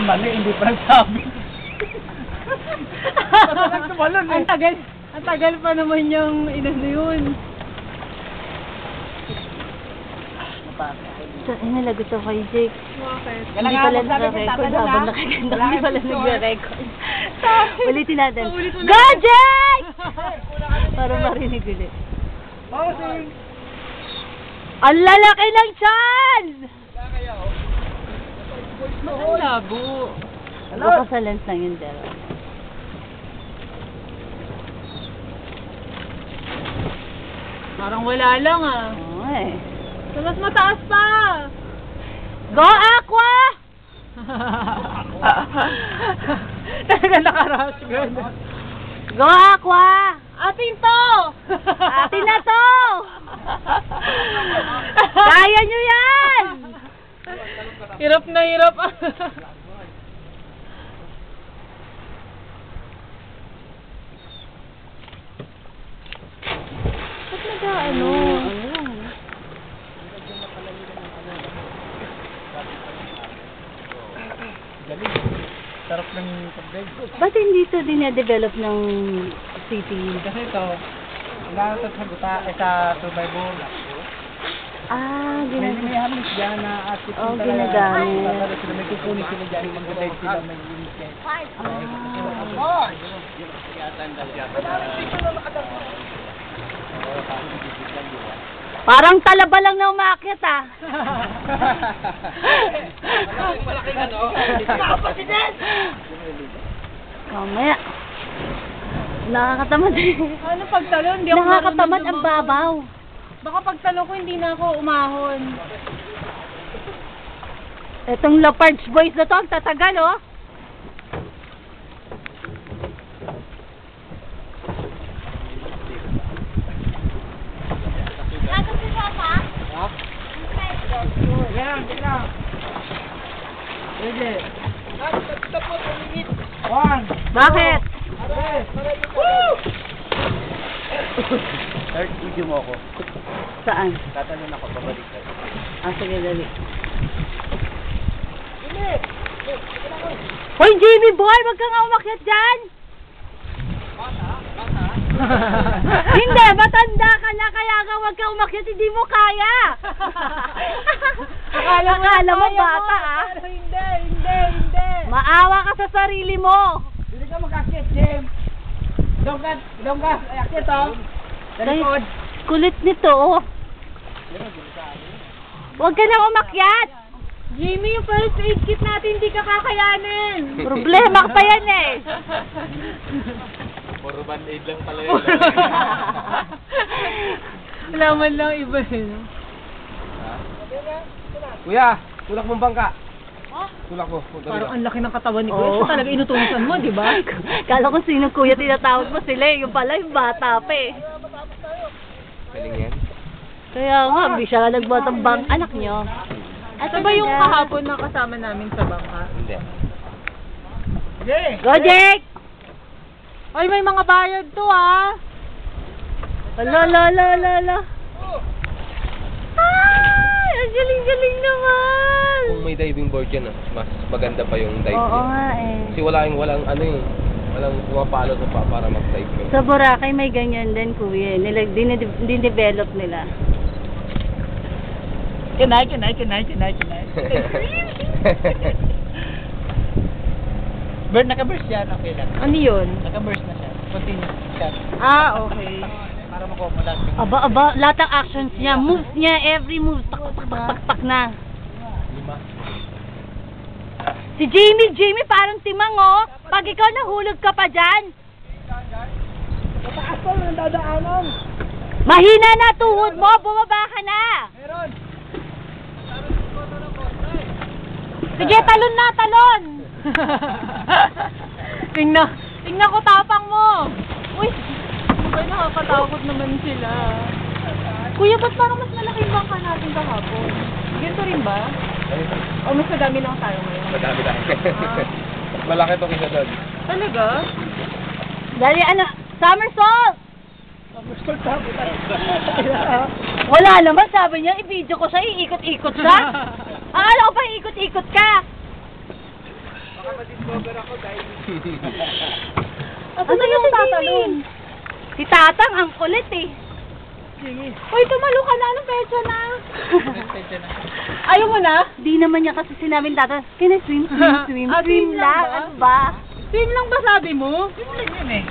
yung mali, hindi pa nagsabi. Tumalon eh. Ang tagal pa naman yung inano yun. So, inalagot ako kay Jake. Bakit? Hindi pala nag-record habang nakaganda. Hindi pala nag-record. Ulitin natin. Go, Jake! Para marinig ulit. Ang lalaki ng tiyan! Ang labo. Bukas sa lens lang yun, Dero. Parang wala lang ah. Oo eh. So, mas mataas pa! Go, Aqua! Talaga nakarush good. Go, Aqua! Atin to! Atin na to! Kaya nyo yan! Hirap na hirap. Ba't nag-ano? Galing. Sarap ng pagdeg. Ba't hindi ito dinedevelop ng city? Kasi ito, wala sa guta, sa survivor. Ah, May hamis dyan na at Oh, ginagamit. May kukunin sila dyan, mag-dive sila, may weekend. Parang talaba lang na umakyat ah. Malaking ano? Mamaya. Nakakatamad eh. Ano pagtalo? Hindi ako Nakakatamad marunong ang babaw. Baka pagtalo ko hindi na ako umahon. Etong Laparge boys na to, ang tatagal oh. Yan, tignan. Pwede. One. Bakit? Woo! Third video mo ako. Saan? Tatanong ako, babalik ka. Ah, sige, dali. Hoy, Jimmy boy! Wag ka nga umakyat dyan! Hindi, matanda ka na, kaya nga wag ka umakyat, hindi mo kaya! Akala mo bata, ah? Pero hindi. Maawa ka sa sarili mo! Hindi ka mag-akit, Jim. Dong ka, akit oh. Ay, kulit nito, oh. Wag ka nang umakyat! Jimmy, yung first aid kit natin hindi ka kakayanin. Problema ka pa yan eh! Puro band-aid lang pala yun. Wala man lang iba yun. Kuya, tulak mong bangka. Tulak mo. Parang ang laki ng katawan ni Kuya. Ito talaga inutusan mo, di ba? Kala ko sino kuya tinatawag mo sila eh. Yung pala yung bata pa eh. Galing yan. Kaya nga, di siya nga nagbatang bang anak nyo. Ito ba yung kahapon na kasama namin sa bangka? Hindi. Go, Jake! Ay, may mga bayad to ah! Ala. Ay, ang galing-galing naman! Kung may diving board yan, mas maganda pa yung dive Oo niya. nga eh. Kasi walang ano eh, walang pumapalo sa pa para mag-dive ka. Sa Boracay may ganyan din kuya. Dinevelop nila. Kinay. Bird, naka-burst yan. Okay lang. Ano yun? Naka-burst na siya. Continuous shot. Ah, okay. Para makomodat. Aba, lahat ng actions niya, moves niya, every move, tak na. Si Jamie, parang timang oh. Pag ikaw nahulog ka pa dyan. Mataas ko ng dadaanan. Mahina na tuhod mo, bumaba ka na. Meron. Sige, talon na, talon! tingnan ko tapang mo! Uy! Ay, nakakatakot naman sila. Kuya, ba't parang mas malaki yung bangka natin kahapon? Ganito rin ba? O mas madami lang tayo ngayon? Madami tayo. Ah. Malaki to kisa doon. Talaga? Dali, somersault! Somersault ha. Wala naman, sabi niya, i-video ko siya, iikot-ikot siya. Akala ko pa iikot-ikot ka. Nakadiscover ako dahil... Asa na yung tatalon? Si Tatang, ang kulit eh. Uy, tumalo ka na. Anong pecha na? Ayaw mo na? Di naman niya kasi sinabing Tatang, can I swim, swim, swim, Ah, swim swim lang lang? ba? Ano ba? Swim lang ba sabi mo? Simulan yun eh.